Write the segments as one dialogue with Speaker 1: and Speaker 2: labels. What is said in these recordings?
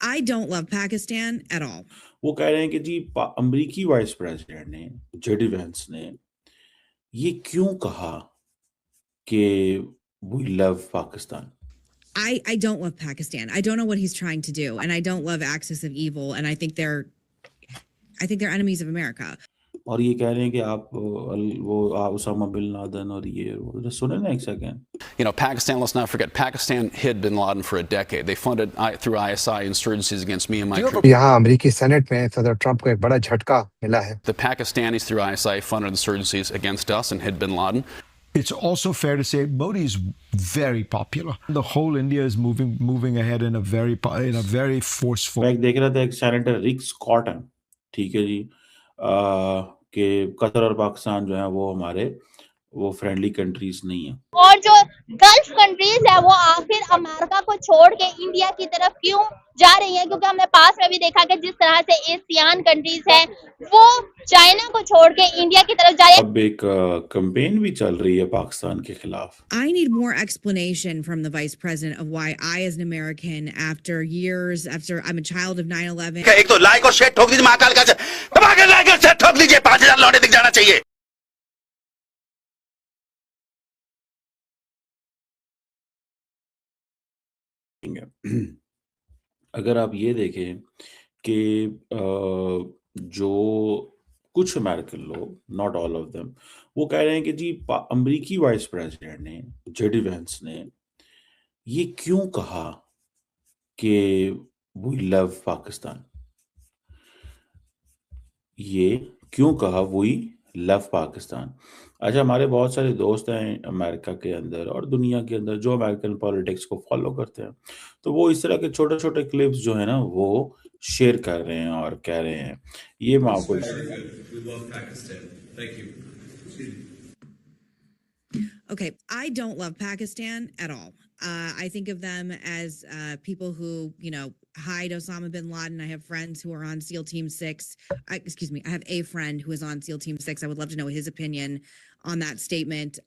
Speaker 1: I don't love Pakistan at all.
Speaker 2: وہ کہہ رہے ہیں کہ جی امریکی وائس پریزیڈنٹ نے جیڈی وینس نے یہ کیوں کہا کہ we love Pakistan.
Speaker 1: I don't love Pakistan. I don't know what he's trying to do, and I don't love axis of evil, and I think they're enemies of America.
Speaker 2: اور یہ کہہ رہے ہیں کہ آپ وہ اسامہ بن لادن اور یہ سنیں نا ایک second.
Speaker 3: You know, Pakistan, let's not forget, Pakistan hid bin Laden for a decade. They funded through ISI insurgencies against me and my troops.
Speaker 4: یہاں امریکی سینٹ میں صدر ٹرمپ کو ایک بڑا جھٹکا ملا ہے.
Speaker 3: The Pakistanis through ISI funded insurgencies against us and hid bin Laden.
Speaker 5: It's also fair to say Modi is very popular. The whole India is moving ahead in a very forceful.
Speaker 2: میں دیکھ رہا تھا ایک senator رک Scott ہے, ٹھیک ہے جی, کہ قطر اور پاکستان جو ہیں وہ ہمارے وہ فرینڈلی کنٹریز نہیں ہیں.
Speaker 6: اور جو گلف کنٹریز ہے وہ آخر امریکہ کو چھوڑ کے انڈیا کی طرف کیوں جا رہی ہیں, کیونکہ ہم نے پاس میں بھی دیکھا کہ جس طرح سے ایسیان کنٹریز ہیں وہ چائنا کو چھوڑ کے انڈیا کی طرف جا رہے ہیں.
Speaker 2: اب ایک کمپین بھی چل رہی ہے پاکستان کے خلاف.
Speaker 1: I need more explanation from the vice president of why I, as an American, after I'm a child of 9/11.
Speaker 7: ایک تو لائک اور شیئر ٹھوک دیجیے, مہاکال کا دبا کے لائک اور شیئر ٹھوک دیجیے, 5000 لوٹے دکھ جانا چاہیے.
Speaker 2: اگر آپ یہ دیکھیں کہ جو کچھ امریکن لوگ, ناٹ آل آف دم, وہ کہہ رہے ہیں کہ جی امریکی وائس پریزیڈنٹ نے جیڈی وینس نے یہ کیوں کہا کہ we love پاکستان. یہ کیوں کہا we love پاکستان. اچھا, ہمارے بہت سارے دوست ہیں امریکہ کے اندر اور دنیا کے اندر جو امریکن پالیٹکس کو فالو کرتے ہیں, تو وہ اس طرح کے چھوٹے چھوٹے کلپس جو ہیں نا وہ شیئر کر رہے ہیں اور کہہ رہے ہیں یہ میں آپ کو.
Speaker 1: Okay, I don't love Pakistan at all. I think of them as people who, hide Osama bin Laden. I have friends who are on SEAL Team 6. I have a friend who is on SEAL Team 6. I would love to know his opinion on that statement.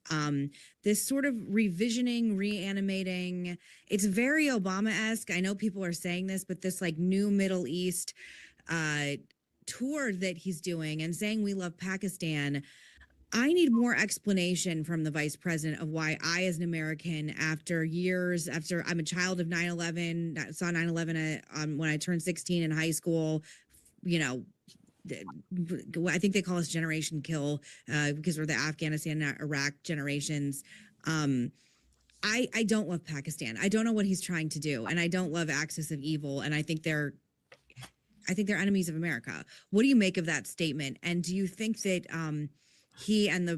Speaker 1: This sort of revisioning, reanimating, it's very Obama-esque. I know people are saying this, but this like new Middle East tour that he's doing and saying we love Pakistan, I need more explanation from the vice president of why I, as an American, after I'm a child of 9/11, saw 9/11 when I turned 16 in high school, I think they call us Generation Kill because we're the Afghanistan and Iraq generations. I don't love Pakistan. I don't know what he's trying to do, and I don't love axis of evil, and I think they're enemies of America. What do you make of that statement? And do you think that he and the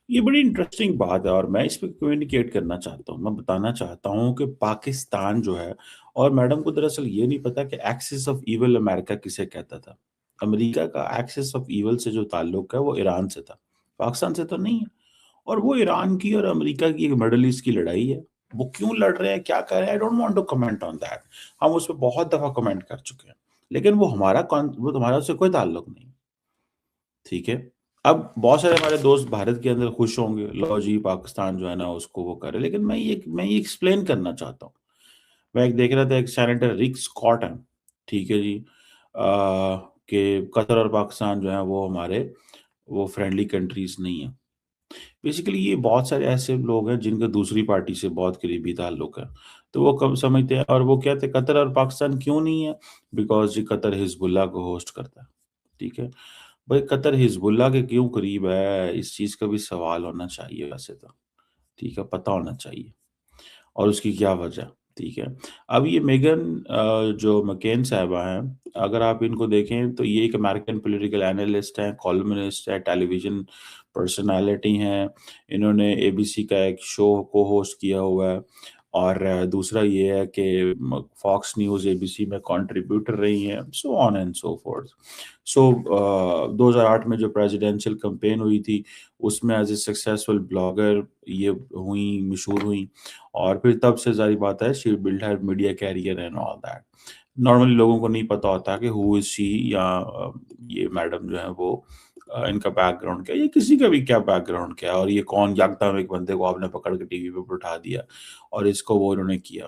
Speaker 2: یہ بڑی interesting بات ہے اور میں اس پہ communicate کرنا چاہتا ہوں. میں بتانا چاہتا ہوں کہ پاکستان جو ہے, اور میڈم کو دراصل یہ نہیں پتا کہ ایکسس آف ایول امریکہ کسے کہتا تھا. امریکہ کا ایکسس آف ایول سے جو تعلق ہے وہ ایران سے تھا, پاکستان سے تو نہیں ہے. اور وہ ایران کی اور امریکہ کی ایک مڈل ایسٹ کی لڑائی ہے. وہ کیوں لڑ رہے ہیں, کیا کر رہے ہیں, I don't want to comment on that. ہم اس پہ بہت دفعہ کمنٹ کر چکے ہیں, لیکن وہ ہمارا اس سے کوئی تعلق نہیں, ٹھیک ہے. اب بہت سارے ہمارے دوست بھارت کے اندر خوش ہوں گے, لو جی پاکستان جو ہے نا اس کو وہ کرے, لیکن میں یہ ایکسپلین کرنا چاہتا ہوں. میں ایک دیکھ رہا تھا ایک سینیٹر رک اسکاٹ ہے, ٹھیک ہے جی, کہ قطر اور پاکستان جو ہیں وہ ہمارے وہ فرینڈلی کنٹریز نہیں ہیں. بیسیکلی یہ بہت سارے ایسے لوگ ہیں جن کا دوسری پارٹی سے بہت قریبی تعلق ہے, تو وہ کم سمجھتے ہیں. اور وہ کہتے ہیں قطر اور پاکستان کیوں نہیں ہے, بیکاز جی قطر حزب اللہ کو ہوسٹ کرتا ہے. ٹھیک ہے بھائی, قطر حزب اللہ کے کیوں قریب ہے, اس چیز کا بھی سوال ہونا چاہیے ویسے تو, ٹھیک ہے, پتہ ہونا چاہیے اور اس کی کیا وجہ. ٹھیک ہے, اب یہ میگن جو مکین صاحبہ ہیں, اگر آپ ان کو دیکھیں تو یہ ایک امریکن پولیٹیکل اینالسٹ ہیں, کالمنسٹ ہے, ٹیلی ویژن پرسنالٹی ہیں. انہوں نے اے بی سی کا ایک شو کو ہوسٹ کیا ہوا ہے, اور دوسرا یہ ہے کہ فاکس نیوز اے بی سی میں کنٹریبیوٹر رہی ہیں, سو آن اینڈ سو فورتھ. سو 2008 میں جو پریزیڈینشیل کمپین ہوئی تھی اس میں ایز اے سکسیسفل بلاگر یہ ہوئیں, مشہور ہوئیں, اور پھر تب سے ظاہر بات ہے she build her media career and all that. Normally لوگوں کو نہیں پتہ ہوتا کہ ہو از شی, یا یہ میڈم جو ہے وہ ان کا بیک گراؤنڈ کیا, یہ کسی کا بھی کیا بیک گراؤنڈ کیا, اور یہ کون یکدم ایک بندے کو آپ نے پکڑ کے ٹی وی پہ اٹھا دیا اور اس کو وہ انہوں نے کیا.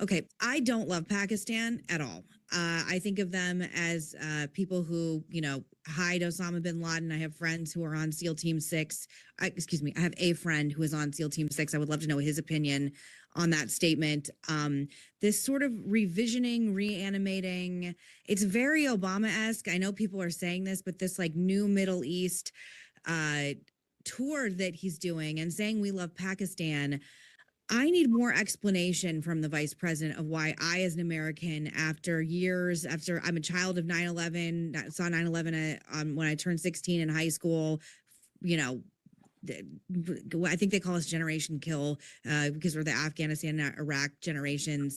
Speaker 1: Okay, I don't love Pakistan at all. I think of them as people who, hide Osama bin Laden. I have friends who are on SEAL Team 6. Excuse me, I have a friend who is on SEAL Team 6. I would love to know his opinion on that statement. This sort of revisioning, reanimating, it's very Obama-esque. I know people are saying this, but this like new Middle East tour that he's doing and saying we love Pakistan, I need more explanation from the vice president of why I, as an American, after years, after I'm a child of 9/11, saw 9/11 when I turned 16 in high school, I think they call us Generation Kill because we're the Afghanistan and Iraq generations.